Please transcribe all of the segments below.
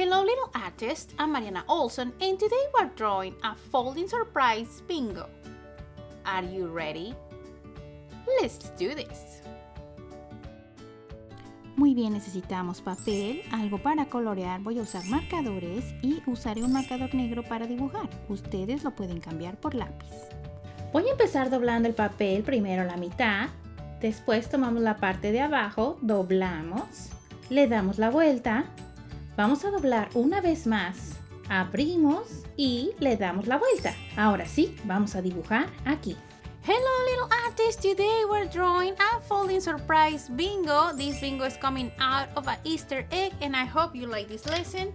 Hello little artists, I'm Mariana Olson and today we're drawing a folding surprise bingo. Are you ready? Let's do this. Muy bien, necesitamos papel, algo para colorear, voy a usar marcadores y usaré un marcador negro para dibujar. Ustedes lo pueden cambiar por lápiz. Voy a empezar doblando el papel primero la mitad, después tomamos la parte de abajo, doblamos, le damos la vuelta. Vamos a doblar una vez más, abrimos y le damos la vuelta. Ahora sí, vamos a dibujar aquí. Hello little artists, today we're drawing a folding surprise bingo. This bingo is coming out of an Easter egg and I hope you like this lesson.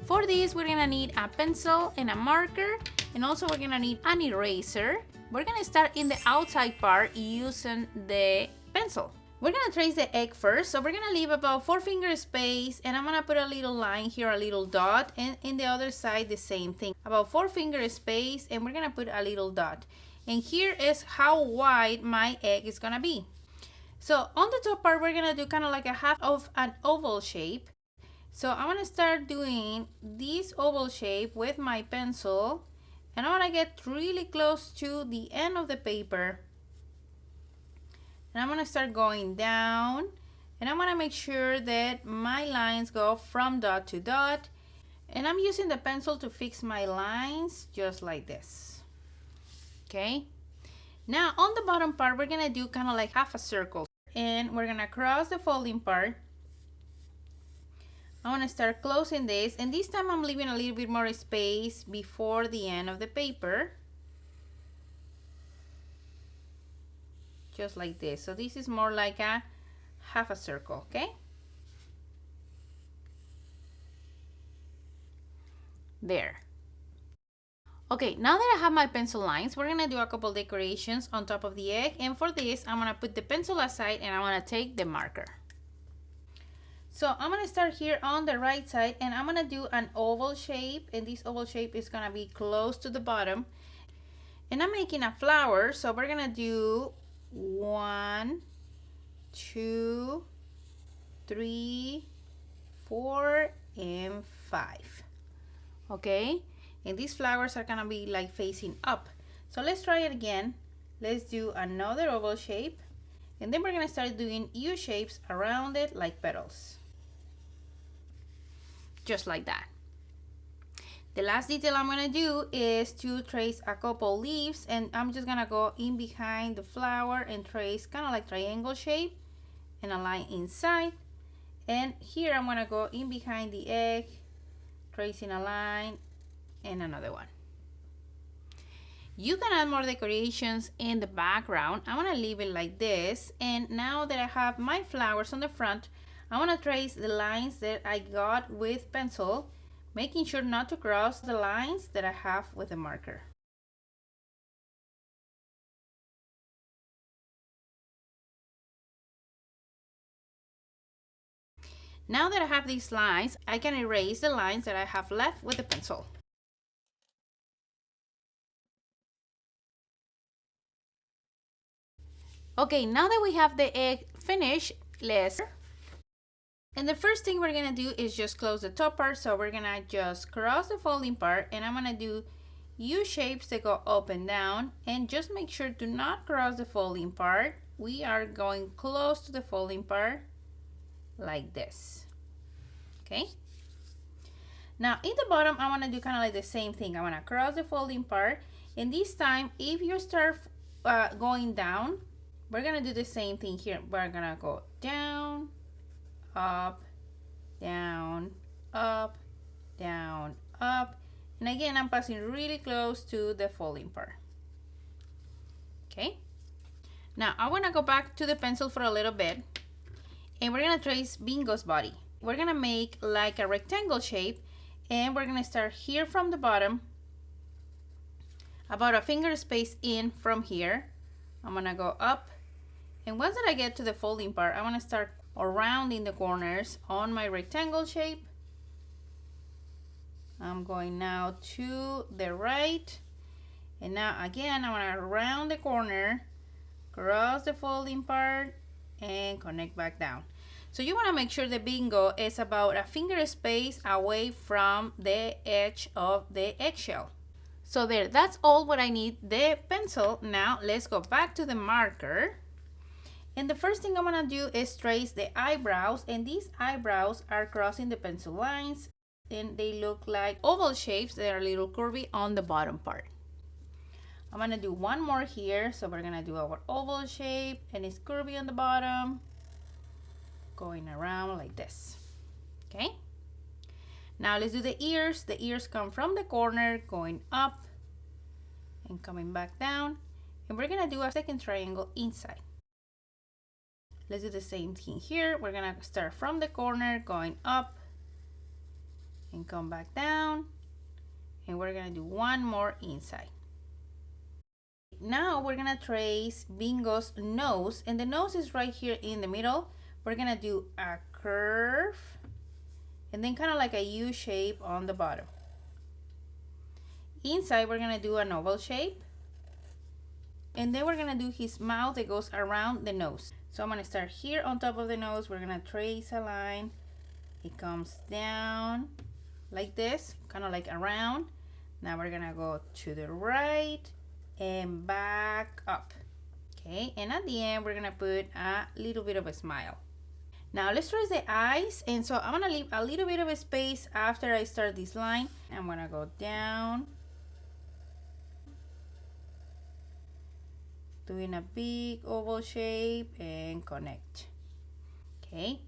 For this we're gonna need a pencil and a marker and also we're gonna need an eraser. We're gonna start in the outside part using the pencil. We're gonna trace the egg first, so we're gonna leave about 4-finger space and I'm gonna put a little line here, a little dot, and in the other side the same thing. About 4-finger space and we're gonna put a little dot. And here is how wide my egg is gonna be. So on the top part we're gonna do kind of like a half of an oval shape. So I'm gonna start doing this oval shape with my pencil and I wanna get really close to the end of the paper. And I'm going to start going down and I'm going to make sure that my lines go from dot to dot and I'm using the pencil to fix my lines just like this. Okay, now on the bottom part we're going to do kind of like half a circle and we're going to cross the folding part. I want to start closing this and this time I'm leaving a little bit more space before the end of the paper. Just like this. So this is more like a half a circle, okay? There. Okay, now that I have my pencil lines, we're gonna do a couple decorations on top of the egg, and for this I'm gonna put the pencil aside and I'm gonna take the marker. So I'm gonna start here on the right side and I'm gonna do an oval shape, and this oval shape is gonna be close to the bottom, and I'm making a flower, so we're gonna do 1, 2, 3, 4, and 5. Okay, and these flowers are gonna be like facing up. So let's try it again. Let's do another oval shape and then we're gonna start doing U shapes around it like petals, just like that. The last detail I'm gonna do is to trace a couple leaves, and I'm just gonna go in behind the flower and trace kind of like triangle shape and a line inside. And here I'm gonna go in behind the egg, tracing a line and another one. You can add more decorations in the background. I'm gonna leave it like this, and now that I have my flowers on the front, I wanna trace the lines that I got with pencil, making sure not to cross the lines that I have with the marker. Now that I have these lines, I can erase the lines that I have left with the pencil. Okay, now that we have the egg finished, and the first thing we're gonna do is just close the top part. So we're gonna just cross the folding part and I'm gonna do U shapes that go up and down, and just make sure to not cross the folding part. We are going close to the folding part like this. Okay, now in the bottom I want to do kind of like the same thing. I want to cross the folding part, and this time if you start going down, we're gonna do the same thing here. We're gonna go down, up, down, up, down, up, and again I'm passing really close to the folding part. Okay, now I want to go back to the pencil for a little bit and we're gonna trace Bingo's body. We're gonna make like a rectangle shape and we're gonna start here from the bottom, about a finger space in from here. I'm gonna go up, and once that I get to the folding part, I want to start rounding the corners on my rectangle shape. I'm going now to the right, and now again I want to round the corner, cross the folding part and connect back down. So you want to make sure the bingo is about a finger space away from the edge of the eggshell. So there, that's all what I need the pencil. Now let's go back to the marker. And the first thing I'm gonna do is trace the eyebrows, and these eyebrows are crossing the pencil lines and they look like oval shapes. They are a little curvy on the bottom part. I'm gonna do one more here. So we're gonna do our oval shape and it's curvy on the bottom, going around like this. Okay. Now let's do the ears. The ears come from the corner, going up and coming back down. And we're gonna do a second triangle inside. Let's do the same thing here. We're gonna start from the corner, going up and come back down. And we're gonna do one more inside. Now we're gonna trace Bingo's nose, and the nose is right here in the middle. We're gonna do a curve and then kind of like a U shape on the bottom. Inside we're gonna do an oval shape, and then we're gonna do his mouth that goes around the nose. So I'm gonna start here on top of the nose. We're gonna trace a line. It comes down like this, kind of like around. Now we're gonna go to the right and back up. Okay, and at the end we're gonna put a little bit of a smile. Now let's trace the eyes, and so I'm gonna leave a little bit of a space after I start this line. I'm gonna go down, doing a big oval shape and connect. Okay,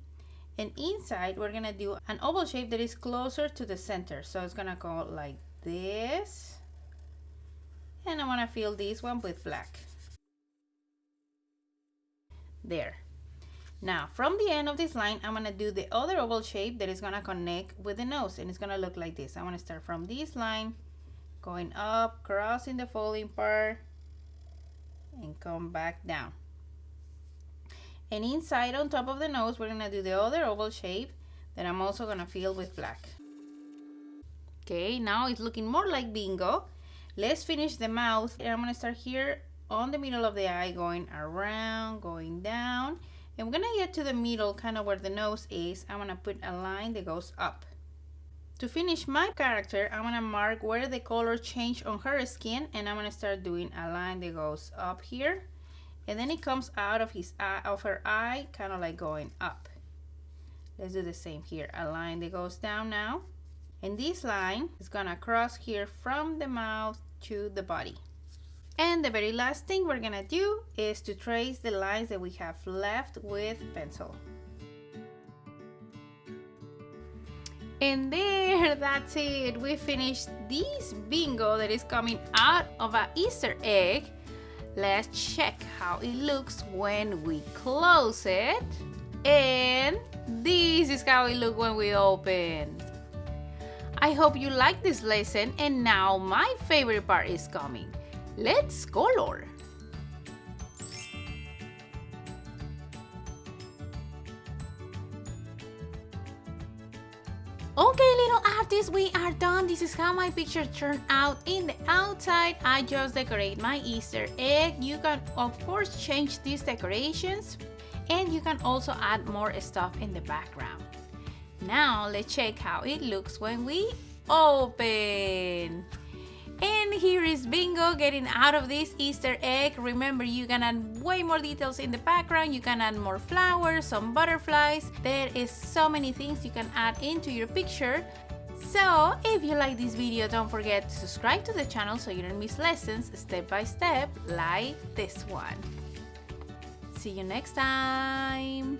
and inside we're gonna do an oval shape that is closer to the center. So it's gonna go like this, and I wanna fill this one with black. There. Now from the end of this line, I'm gonna do the other oval shape that is gonna connect with the nose, and it's gonna look like this. I wanna start from this line, going up, crossing the folding part, and come back down. And inside on top of the nose, we're gonna do the other oval shape that I'm also gonna fill with black. Okay, now it's looking more like Bingo. Let's finish the mouth. And I'm gonna start here on the middle of the eye, going around, going down. And we're gonna get to the middle, kind of where the nose is. I'm gonna put a line that goes up. To finish my character, I'm gonna mark where the color changed on her skin, and I'm gonna start doing a line that goes up here, and then it comes out of his eye, of her eye, kind of like going up. Let's do the same here, a line that goes down now, and this line is gonna cross here from the mouth to the body. And the very last thing we're gonna do is to trace the lines that we have left with pencil. And there, that's it. We finished this Bingo that is coming out of an Easter egg. Let's check how it looks when we close it. And this is how it looks when we open. I hope you like this lesson, and now my favorite part is coming. Let's color. Okay, little artists, we are done. This is how my picture turned out in the outside. I just decorate my Easter egg. You can of course change these decorations, and you can also add more stuff in the background. Now let's check how it looks when we open. And here is Bingo getting out of this Easter egg. Remember, you can add way more details in the background. You can add more flowers, some butterflies. There is so many things you can add into your picture. So if you like this video, don't forget to subscribe to the channel so you don't miss lessons step by step like this one. See you next time.